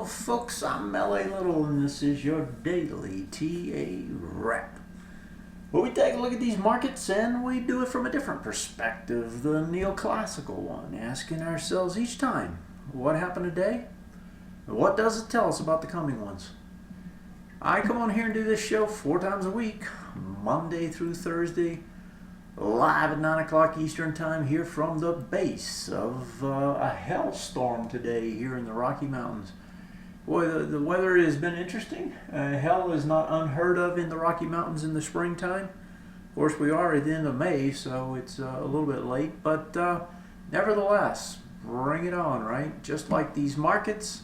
Hello folks, I'm L.A. Little and this is your daily TA wrap. Where we take a look at these markets and we do it from a different perspective, the neoclassical one, asking ourselves each time, what happened today? What does it tell us about the coming ones? I come on here and do this show 4 times a week, Monday through Thursday, live at 9 o'clock Eastern Time here from the base of a hailstorm today here in the Rocky Mountains. Boy, the weather has been interesting. Hail is not unheard of in the Rocky Mountains in the springtime. Of course, we are at the end of May, so it's a little bit late, but nevertheless, bring it on, right? Just like these markets,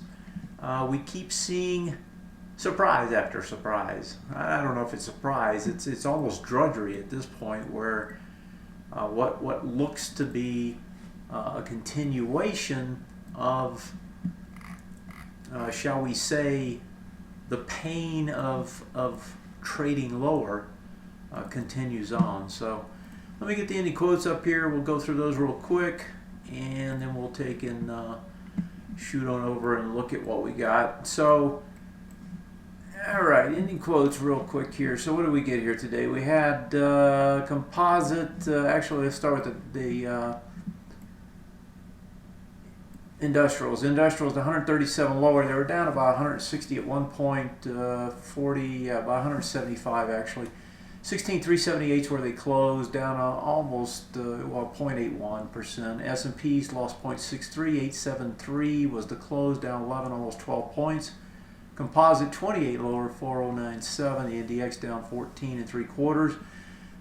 we keep seeing surprise after surprise. I don't know if it's surprise. It's almost drudgery at this point, where what looks to be a continuation of, shall we say, the pain of trading lower continues on. So let me get the Indy quotes up here. We'll go through those real quick, and then we'll take and shoot on over and look at what we got. So all right, Indy quotes real quick here. So what did we get here today? We had composite. Actually, let's start with the industrials. Industrials, 137 lower. They were down about 160 at one point. 40, about 175 actually. 16,378 is where they closed, down almost 0.81%. S&P's lost 0.63. 873 was the close, down 11, almost 12 points. Composite 28 lower, 4097. The NDX down 14 3/4.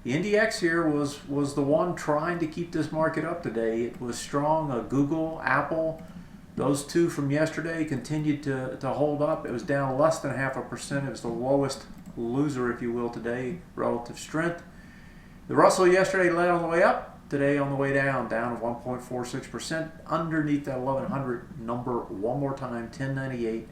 The NDX here was the one trying to keep this market up today. It was strong. Google, Apple, those two from yesterday continued to hold up. It was down less than 0.5%. It was the lowest loser, if you will, today, relative strength. The Russell yesterday led on the way up. Today on the way down 1.46%. Underneath that 1100 number one more time, 1098.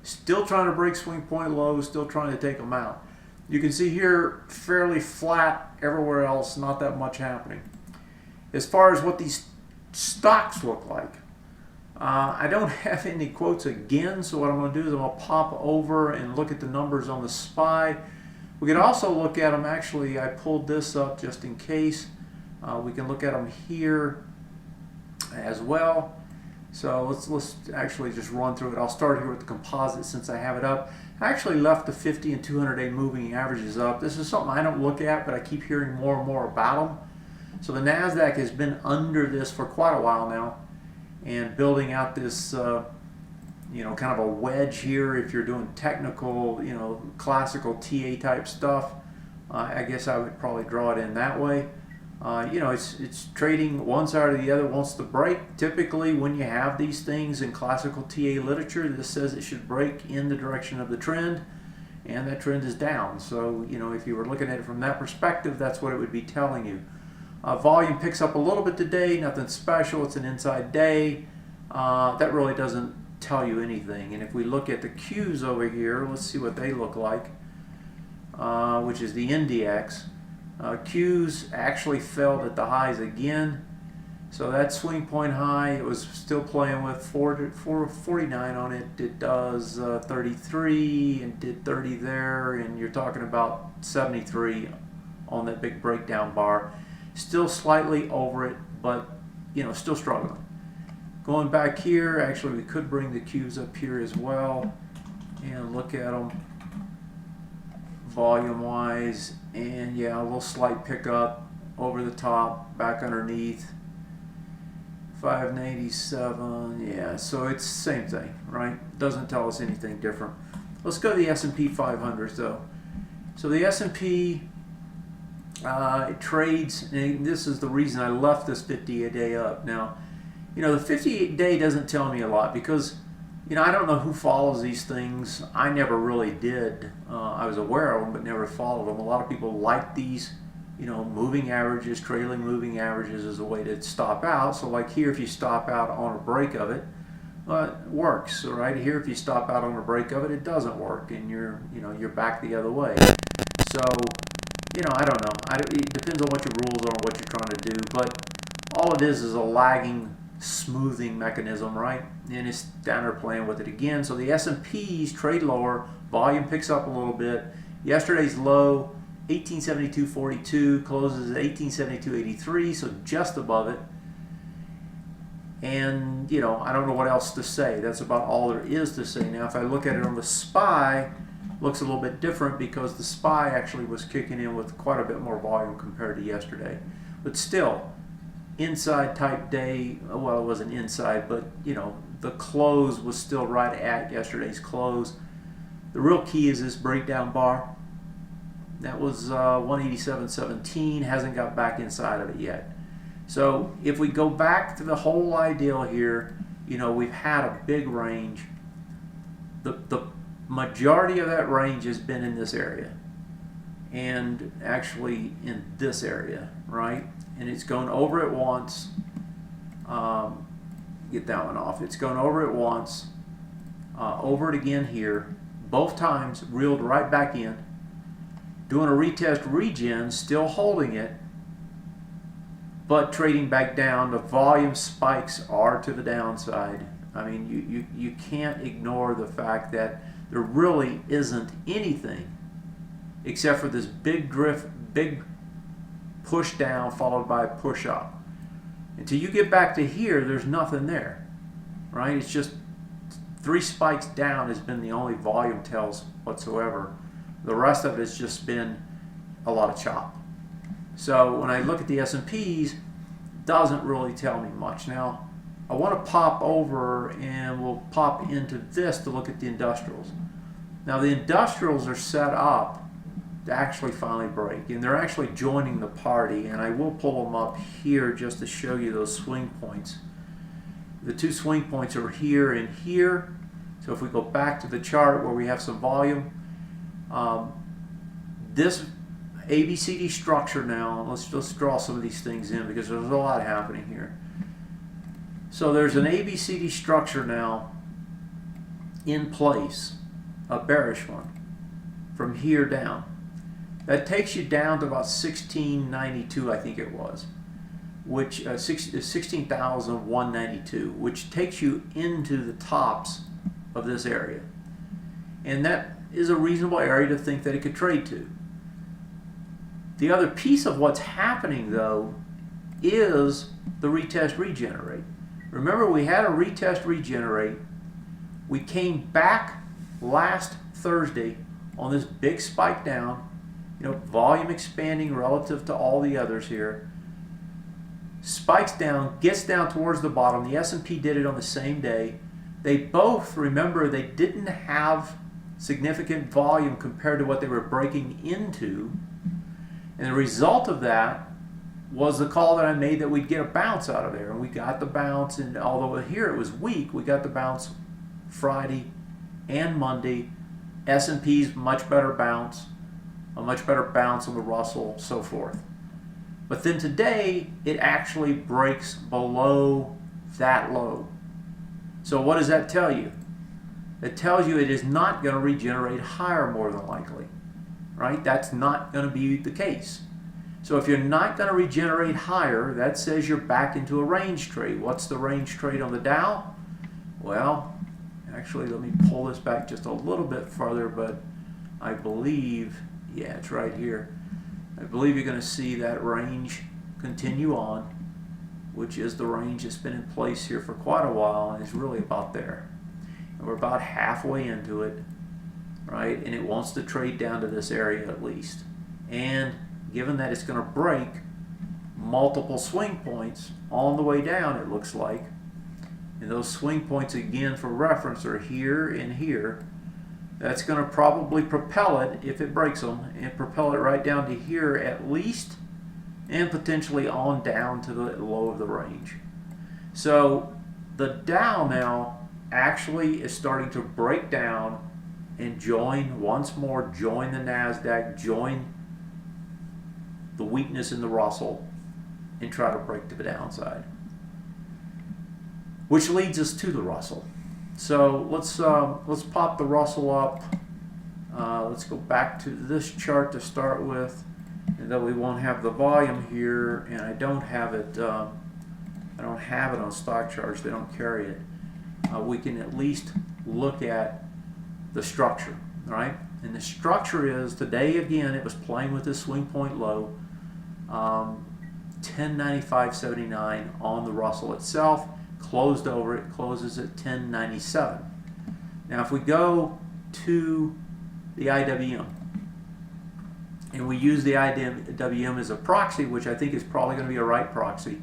Still trying to break swing point lows, still trying to take them out. You can see here fairly flat everywhere else, not that much happening. As far as what these stocks look like, I don't have any quotes again, so what I'm going to do is I'm going to pop over and look at the numbers on the SPY. We can also look at them, actually I pulled this up just in case. We can look at them here as well. So let's actually just run through it. I'll start here with the composite since I have it up. I actually left the 50 and 200-day moving averages up. This is something I don't look at, but I keep hearing more and more about them. So the NASDAQ has been under this for quite a while now, and building out this, kind of a wedge here. If you're doing technical, classical TA type stuff, I guess I would probably draw it in that way. It's trading one side or the other wants to break. Typically, when you have these things in classical TA literature, this says it should break in the direction of the trend, and that trend is down. So, if you were looking at it from that perspective, that's what it would be telling you. Volume picks up a little bit today, nothing special. It's an inside day. That really doesn't tell you anything. And if we look at the Qs over here, let's see what they look like, which is the NDX. Qs actually fell at the highs again, so that swing point high, it was still playing with 449 on it. It does 33 and did 30 there, and you're talking about 73 on that big breakdown bar. Still slightly over it, but still struggling. Going back here, actually we could bring the Qs up here as well and look at them volume wise, and yeah, a little slight pickup over the top, back underneath 587. Yeah, so it's the same thing, right? Doesn't tell us anything different. Let's go to the S&P 500 though. So the S&P it trades, and this is the reason I left this 50-day up. Now, the 50-day doesn't tell me a lot because I don't know who follows these things. I never really did. I was aware of them, but never followed them. A lot of people like these, moving averages, trailing moving averages as a way to stop out. So like here, if you stop out on a break of it, it works. So right here, if you stop out on a break of it, it doesn't work, and you're back the other way. So, I don't know. It depends on what your rules are and what you're trying to do. But all it is a lagging smoothing mechanism, right? And it's down there playing with it again. So the S&Ps trade lower, volume picks up a little bit. Yesterday's low, 1872.42, closes at 1872.83, so just above it. And, you know, I don't know what else to say. That's about all there is to say. Now, if I look at it on the SPY, looks a little bit different because the SPY actually was kicking in with quite a bit more volume compared to yesterday. But still, inside type day, well, it wasn't inside, but, you know, the close was still right at yesterday's close. The real key is this breakdown bar. That was 187.17, hasn't got back inside of it yet. So if we go back to the whole ideal here, you know, we've had a big range. The majority of that range has been in this area, and actually in this area, right? And it's gone over it once. Get that one off. It's gone over it once, over it again here. Both times reeled right back in. Doing a retest regen, still holding it, but trading back down. The volume spikes are to the downside. I mean, you can't ignore the fact that there really isn't anything except for this big drift, big push down followed by a push up. Until you get back to here, there's nothing there, right? It's just 3 spikes down has been the only volume tells whatsoever. The rest of it has just been a lot of chop. So when I look at the S&Ps, it doesn't really tell me much. Now, I want to pop over and we'll pop into this to look at the industrials. Now, the industrials are set up to actually finally break, and they're actually joining the party, and I will pull them up here just to show you those swing points. The 2 swing points are here and here. So if we go back to the chart where we have some volume, this ABCD structure now, let's draw some of these things in because there's a lot happening here. So there's an ABCD structure now in place, a bearish one, from here down. That takes you down to about 1692, I think it was, which 16,192, which takes you into the tops of this area. And that is a reasonable area to think that it could trade to. The other piece of what's happening, though, is the retest regenerate. Remember, we had a retest regenerate. We came back last Thursday on this big spike down, you know, volume expanding relative to all the others here. Spikes down, gets down towards the bottom. The S&P did it on the same day. They both, remember, they didn't have significant volume compared to what they were breaking into. And the result of that was the call that I made that we'd get a bounce out of there. And we got the bounce, and although here it was weak, we got the bounce Friday and Monday. S&P's much better bounce, a much better bounce on the Russell, so forth. But then today, it actually breaks below that low. So what does that tell you? It tells you it is not going to regenerate higher more than likely, right? That's not going to be the case. So if you're not going to regenerate higher, that says you're back into a range trade. What's the range trade on the Dow? Well, actually, let me pull this back just a little bit further, but I believe, yeah, it's right here. I believe you're going to see that range continue on, which is the range that's been in place here for quite a while, and is really about there. And we're about halfway into it, right? And it wants to trade down to this area at least. And given that it's going to break multiple swing points on the way down, it looks like, and those swing points, again, for reference, are here and here, that's going to probably propel it, if it breaks them, and propel it right down to here at least, and potentially on down to the low of the range. So the Dow now actually is starting to break down and join once more, join the NASDAQ, join the weakness in the Russell, and try to break to the downside, which leads us to the Russell. So let's pop the Russell up. Let's go back to this chart to start with, and though we won't have the volume here, and I don't have it I don't have it on stock charts. They don't carry it. We can at least look at the structure, right? And the structure is, today again, it was playing with this swing point low, 1095.79 on the Russell itself, closed over it, closes at 1097. Now if we go to the IWM, and we use the IWM as a proxy, which I think is probably going to be a right proxy,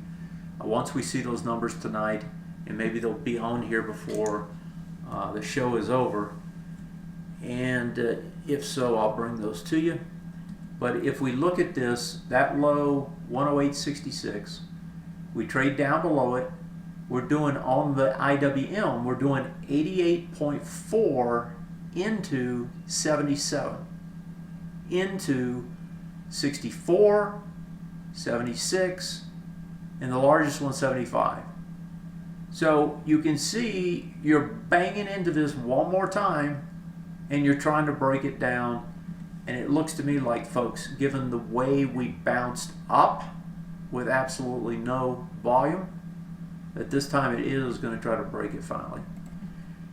once we see those numbers tonight, and maybe they'll be on here before the show is over, and if so, I'll bring those to you. But if we look at this, that low 108.66, we trade down below it. We're doing on the IWM, we're doing 88.4 into 77, into 64, 76, and the largest one 75. So you can see you're banging into this one more time, and you're trying to break it down. And it looks to me like, folks, given the way we bounced up with absolutely no volume, that this time it is going to try to break it finally.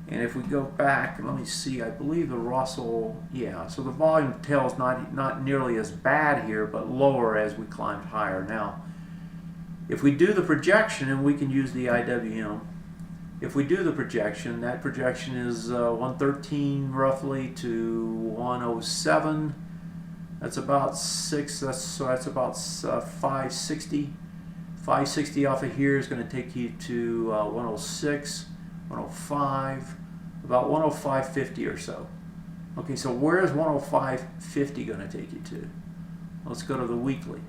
And if we go back, let me see, I believe the Russell, yeah, so the volume tail's not nearly as bad here, but lower as we climbed higher. Now, if we do the projection, and we can use the IWM, if we do the projection, that projection is 113 roughly to 107. That's about 6. That's about 560. 560 off of here is going to take you to 106, 105, about 105.50 or so. Okay, so where is 105.50 going to take you to? Let's go to the weekly.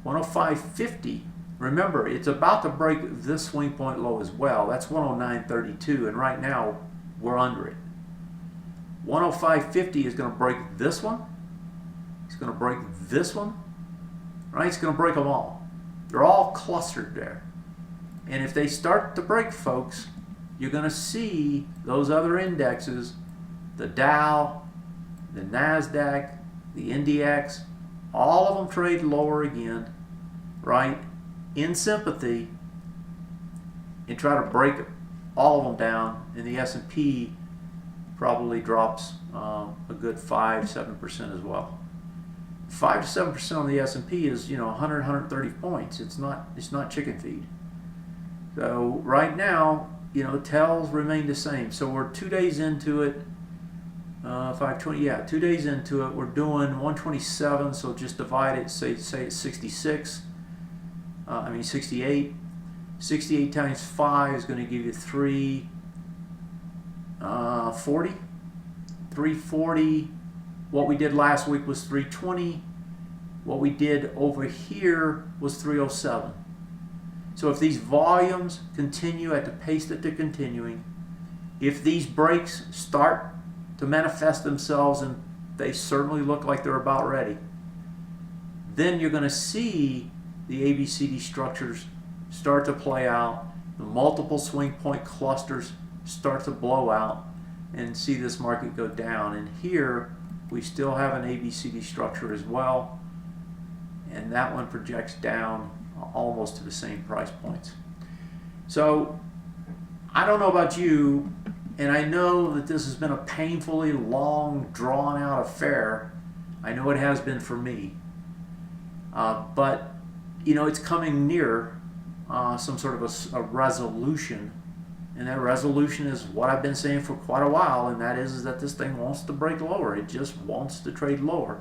105.50. Remember, it's about to break this swing point low as well. That's 109.32, and right now we're under it. 105.50 is going to break this one. It's going to break this one. Right? It's going to break them all. They're all clustered there. And if they start to break, folks, you're going to see those other indexes, the Dow, the NASDAQ, the NDX, all of them trade lower again, right? In sympathy, and try to break all of them down, and the S&P probably drops a good 5-7% as well. 5 to 7% on the S&P is, 100, 130 points. It's not chicken feed. So right now, tails remain the same. So we're 2 days into it. 520, yeah, 2 days into it. We're doing 127. So just divide it. Say it's 66. 68. 68 times 5 is going to give you 340. 340. What we did last week was 320. What we did over here was 307. So if these volumes continue at the pace that they're continuing, if these breaks start to manifest themselves, and they certainly look like they're about ready, then you're going to see the ABCD structures start to play out, the multiple swing point clusters start to blow out, and see this market go down. And here we still have an ABCD structure as well, and that one projects down almost to the same price points. So I don't know about you, and I know that this has been a painfully long, drawn out affair. I know it has been for me, but it's coming near some sort of a resolution, and that resolution is what I've been saying for quite a while, and that is that this thing wants to break lower. It just wants to trade lower,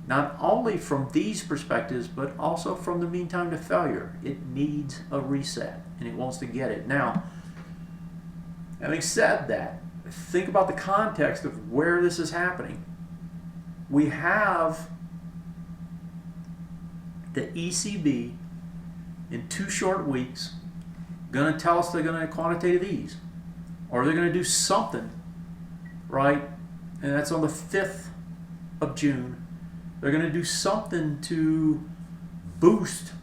not only from these perspectives, but also from the mean time to failure. It needs a reset, and it wants to get it. Now, having said that, think about the context of where this is happening. We have the ECB in 2 short weeks going to tell us they're going to quantitative ease, or they're going to do something, right? And that's on the 5th of June. They're going to do something to boost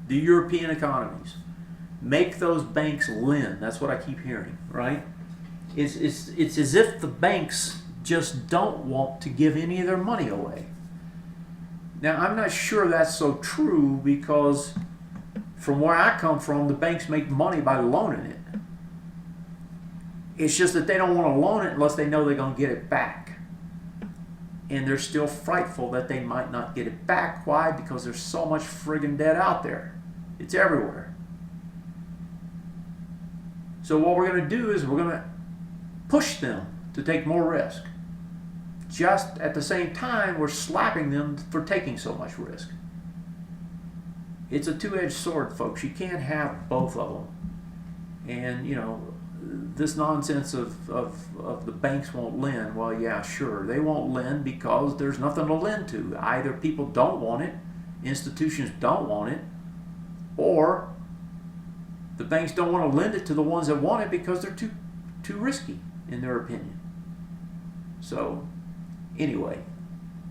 the European economies, make those banks lend. That's what I keep hearing, right? It's as if the banks just don't want to give any of their money away. Now, I'm not sure that's so true, because from where I come from, the banks make money by loaning it. It's just that they don't want to loan it unless they know they're going to get it back. And they're still frightful that they might not get it back. Why? Because there's so much friggin' debt out there. It's everywhere. So what we're going to do is we're going to push them to take more risk. Just at the same time, we're slapping them for taking so much risk. It's a two-edged sword, folks. You can't have both of them. And, you know, this nonsense of the banks won't lend. Well, yeah, sure. They won't lend because there's nothing to lend to. Either people don't want it, institutions don't want it, or the banks don't want to lend it to the ones that want it because they're too risky, in their opinion. So, anyway,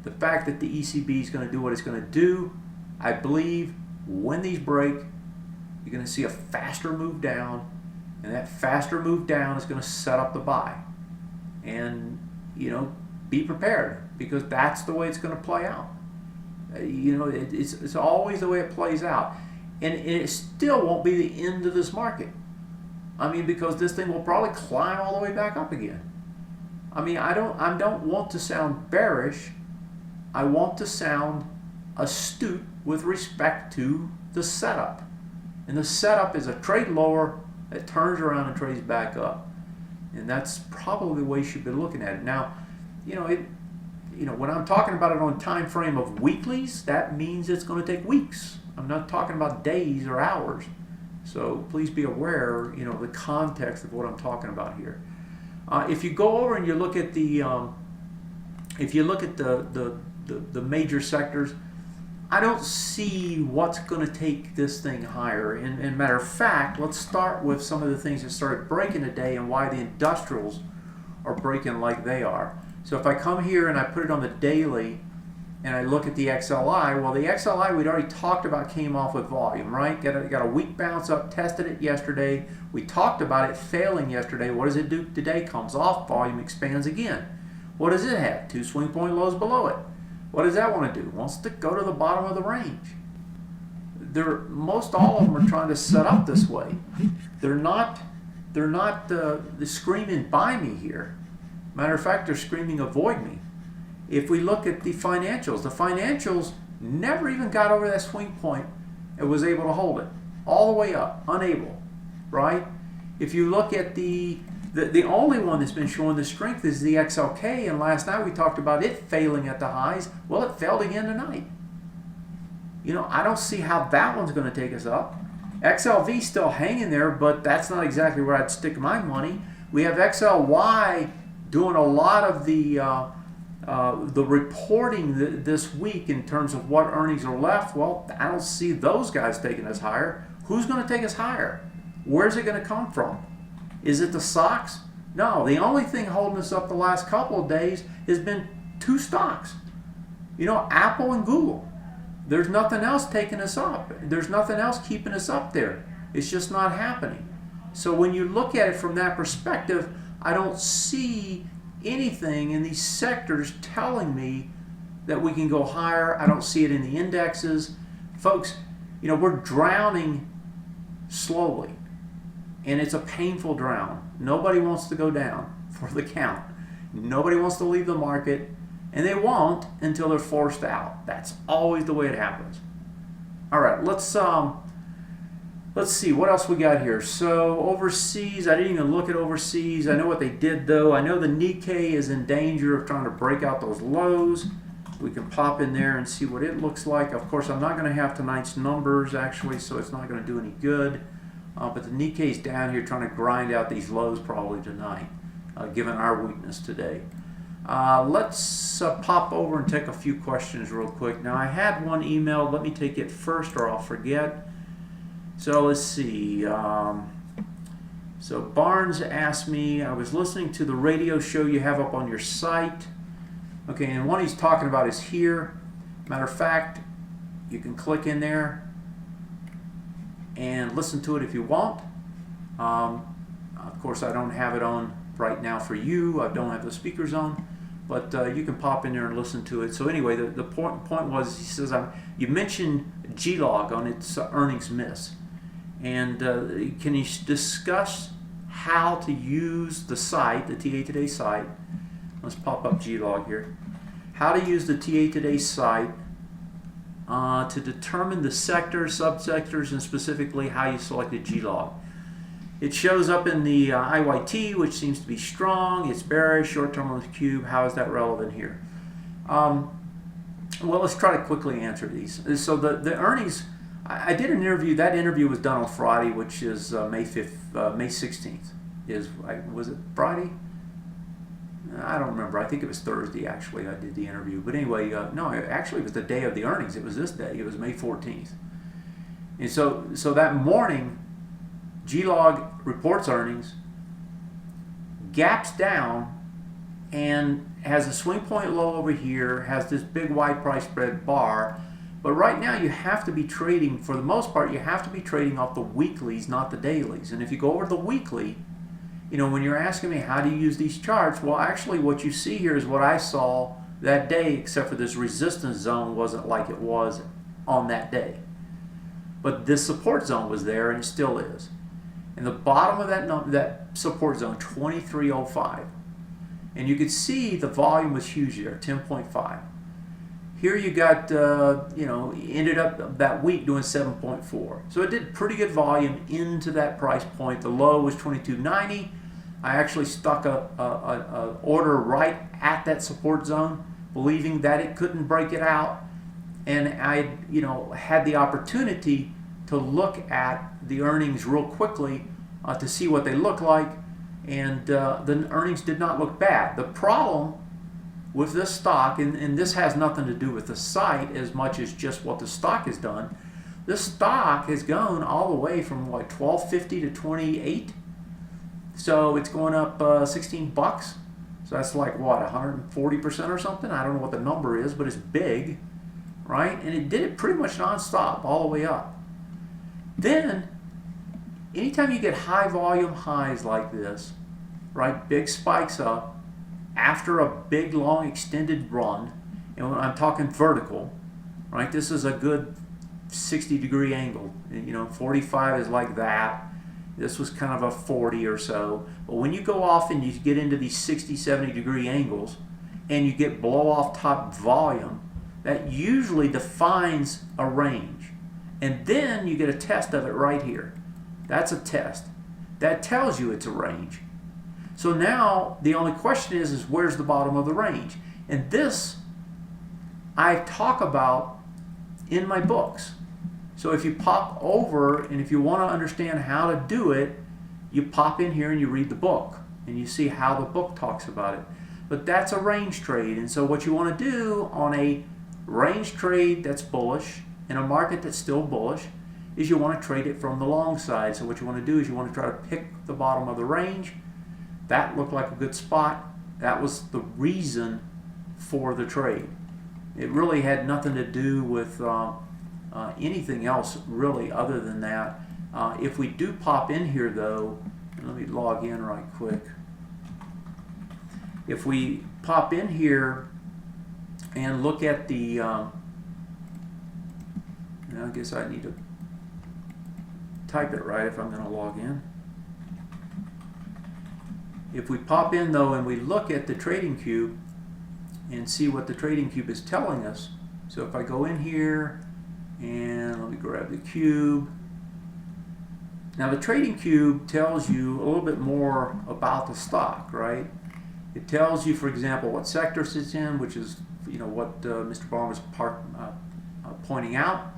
the fact that the ECB is going to do what it's going to do, I believe when these break, you're going to see a faster move down, and that faster move down is going to set up the buy. And, you know, be prepared, because that's the way it's going to play out. You know, it's always the way it plays out. And it still won't be the end of this market. I mean, because this thing will probably climb all the way back up again. I mean, I don't want to sound bearish. I want to sound astute with respect to the setup. And the setup is a trade lower that turns around and trades back up. And that's probably the way you should be looking at it. Now, you know, when I'm talking about it on time frame of weeklies, that means it's going to take weeks. I'm not talking about days or hours. So please be aware, you know, the context of what I'm talking about here. If you go over and you look at the major sectors, I don't see what's going to take this thing higher. And matter of fact, let's start with some of the things that started breaking today and why the industrials are breaking like they are. So if I come here and I put it on the daily and I look at the XLI, well, the XLI we'd already talked about came off with volume, right? Got a weak bounce up, tested it yesterday. We talked about it failing yesterday. What does it do today? Comes off, volume expands again. What does it have? 2 swing point lows below it. What does that want to do? It wants to go to the bottom of the range. Most all of them are trying to set up this way. They're not screaming buy me here. Matter of fact, they're screaming avoid me. If we look at the financials never even got over that swing point and was able to hold it all the way up, unable, right? If you look at the only one that's been showing the strength is the XLK, and last night we talked about it failing at the highs. Well, it failed again tonight. You know, I don't see how that one's going to take us up. XLV still hanging there, but that's not exactly where I'd stick my money. We have XLY doing a lot of the reporting this week in terms of what earnings are left. Well, I don't see those guys taking us higher. Who's going to take us higher? Where's it going to come from? Is it the stocks? No, the only thing holding us up the last couple of days has been 2 stocks. You know, Apple and Google. There's nothing else taking us up. There's nothing else keeping us up there. It's just not happening. So when you look at it from that perspective, I don't see anything in these sectors telling me that we can go higher. I don't see it in the indexes. Folks, you know, we're drowning slowly. And it's a painful drown. Nobody wants to go down for the count. Nobody wants to leave the market, and they won't until they're forced out. That's always the way it happens. All right, let's see what else we got here. So overseas, I didn't even look at overseas. I know what they did though. I know the Nikkei is in danger of trying to break out those lows. We can pop in there and see what it looks like. Of course, I'm not going to have tonight's numbers actually, so it's not going to do any good. But the Nikkei's down here trying to grind out these lows probably tonight, given our weakness today. Let's pop over and take a few questions real quick. Now, I had one email. Let me take it first or I'll forget. So let's see. So Barnes asked me, I was listening to the radio show you have up on your site. Okay, and one he's talking about is here. Matter of fact, you can click in there and listen to it if you want. Of course, I don't have it on right now for you. I don't have the speakers on, but you can pop in there and listen to it. So anyway, the point was, he says, you mentioned G-log on its earnings miss. And can you discuss how to use the site, the TA Today site? Let's pop up G-log here. How to use the TA Today site to determine the sectors, subsectors, and specifically how you selected G-log. It shows up in the IYT, which seems to be strong. It's bearish, short-term on the cube. How is that relevant here? Well, let's try to quickly answer these. So the earnings, I did an interview. That interview was done on Friday, which is May 16th. Was it Friday? I don't remember. I think it was Thursday, actually, I did the interview. But anyway, no, actually it was the day of the earnings. It was this day. It was May 14th. And so that morning, G-log reports earnings, gaps down, and has a swing point low over here, has this big wide price spread bar. But right now you have to be trading, for the most part, you have to be trading off the weeklies, not the dailies. And if you go over the weekly, you know, when you're asking me how do you use these charts, well, actually what you see here is what I saw that day, except for this resistance zone wasn't like it was on that day. But this support zone was there, and it still is. And the bottom of that support zone, 2305. And you could see the volume was huge there, 10.5. Here you got, you know, ended up that week doing 7.4. So it did pretty good volume into that price point. The low was 22.90. I actually stuck a order right at that support zone, believing that it couldn't break it out. And I, you know, had the opportunity to look at the earnings real quickly to see what they look like. And the earnings did not look bad. The problem with this stock, and this has nothing to do with the site as much as just what the stock has done, this stock has gone all the way from like 12.50 to 28. So it's going up 16 bucks. So that's like what, 140% or something? I don't know what the number is, but it's big, right? And it did it pretty much nonstop all the way up. Then, anytime you get high volume highs like this, right, big spikes up after a big long extended run, and when I'm talking vertical, right, this is a good 60-degree angle. You know, 45 is like that. This was kind of a 40 or so. But when you go off and you get into these 60, 70-degree angles and you get blow off top volume, that usually defines a range. And then you get a test of it right here. That's a test. That tells you it's a range. So now the only question is where's the bottom of the range? And this I talk about in my books. So if you pop over, and if you want to understand how to do it, you pop in here and you read the book and you see how the book talks about it. But that's a range trade. And so what you want to do on a range trade that's bullish in a market that's still bullish is you want to trade it from the long side. So what you want to do is you want to try to pick the bottom of the range. That looked like a good spot. That was the reason for the trade. It really had nothing to do with anything else really other than that. If we do pop in here though, let me log in right quick. If we pop in here and look at the, I guess I need to type it right if I'm going to log in. If we pop in though and we look at the trading cube and see what the trading cube is telling us, so if I go in here and let me grab the cube. Now the trading cube tells you a little bit more about the stock, right? It tells you, for example, what sector it's in, which is, you know, what Mr. Baum was pointing out.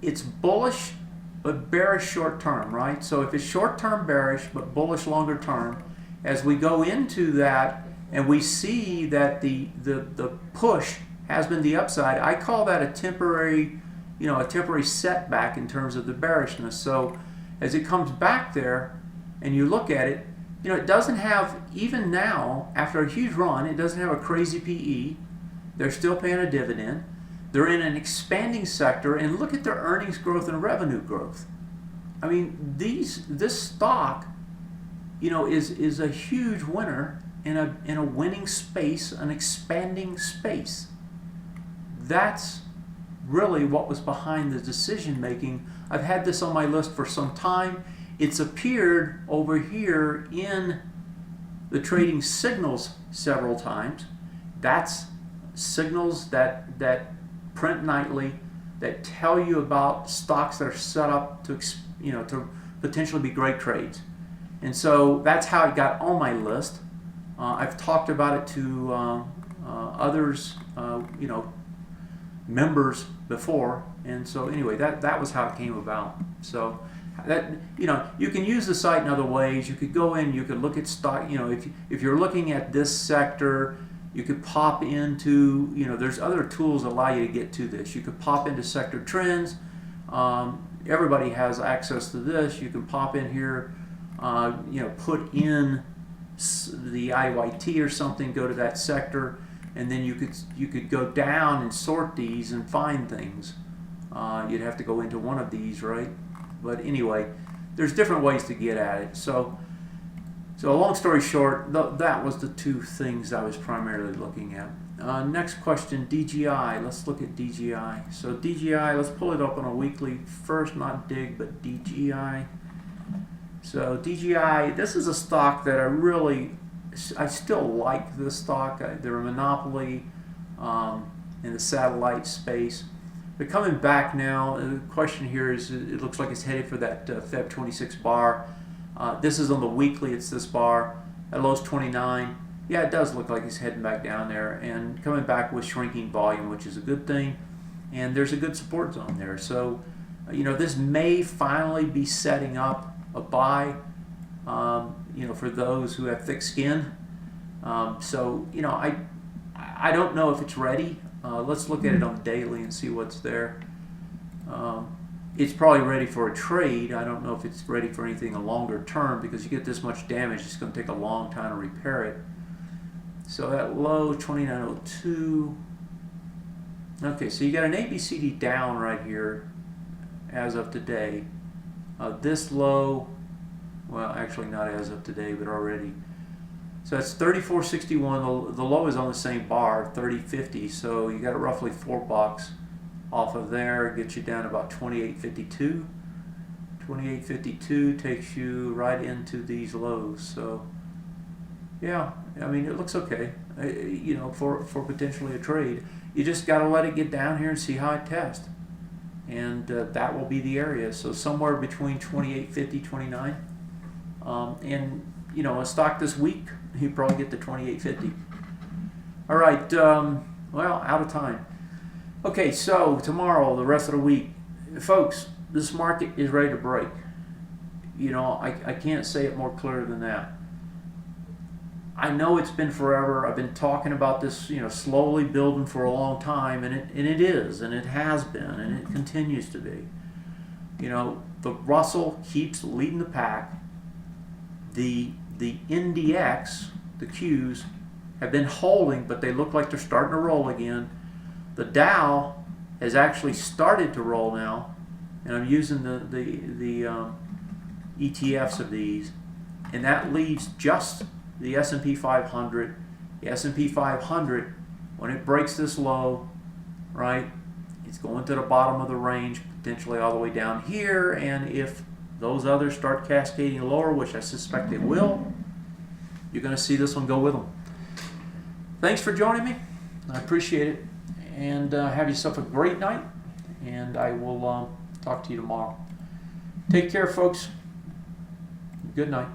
It's bullish but bearish short term, right? So if it's short term bearish but bullish longer term, as we go into that and we see that the push has been the upside, I call that a temporary, you know, a temporary setback in terms of the bearishness. So as it comes back there and you look at it, you know, it doesn't have, even now, after a huge run, it doesn't have a crazy PE. They're still paying a dividend. They're in an expanding sector, and look at their earnings growth and revenue growth. I mean, this stock, you know, is a huge winner in a winning space, an expanding space. That's really what was behind the decision making. I've had this on my list for some time. It's appeared over here in the trading signals several times. That's signals that print nightly, that tell you about stocks that are set up to, to potentially be great trades. And so that's how it got on my list. I've talked about it to others, members before, and so anyway, that was how it came about. So that, you can use the site in other ways. You could go in, you could look at stock. If you're looking at this sector, you could pop into, there's other tools that allow you to get to this. You could pop into sector trends. Everybody has access to this. You can pop in here, put in the IYT or something, go to that sector, and then you could go down and sort these and find things. You'd have to go into one of these, right? But anyway, there's different ways to get at it. So long story short, that was the two things I was primarily looking at. Next question, DGI. Let's look at DGI. So DGI, let's pull it up on a weekly first, not DIG, but DGI. So DGI, this is a stock that I still like this stock. They're a monopoly in the satellite space. They're coming back now. The question here is, it looks like it's headed for that Feb 26 bar. This is on the weekly, it's this bar. At low's 29. Yeah, it does look like it's heading back down there and coming back with shrinking volume, which is a good thing. And there's a good support zone there. So, this may finally be setting up a buy, for those who have thick skin. I don't know if it's ready. Let's look at it on the daily and see what's there. It's probably ready for a trade. I don't know if it's ready for anything a longer term, because you get this much damage, it's going to take a long time to repair it. So that low, 29.02. Okay, so you got an ABCD down right here as of today. This low, well, actually not as of today, but already. So that's 34.61. The low is on the same bar, 30.50. So you got roughly $4 off of there. Gets you down to about 28.52. 28.52 takes you right into these lows. So yeah, I mean, it looks okay. For potentially a trade. You just got to let it get down here and see how it tests. And that will be the area. So somewhere between 28.50, 29. And a stock this week, you probably get to 28.50. All right, well, out of time. Okay, so tomorrow, the rest of the week, folks, this market is ready to break. I can't say it more clear than that. I know it's been forever. I've been talking about this, slowly building for a long time, and it is, and it has been, and it continues to be. The Russell keeps leading the pack. The NDX, the Qs, have been holding, but they look like they're starting to roll again. The Dow has actually started to roll now, and I'm using the ETFs of these, and that leaves just the S&P 500. The S&P 500, when it breaks this low, right, it's going to the bottom of the range, potentially all the way down here, and if those others start cascading lower, which I suspect they will, you're going to see this one go with them. Thanks for joining me. I appreciate it. And have yourself a great night. And I will talk to you tomorrow. Take care, folks. Good night.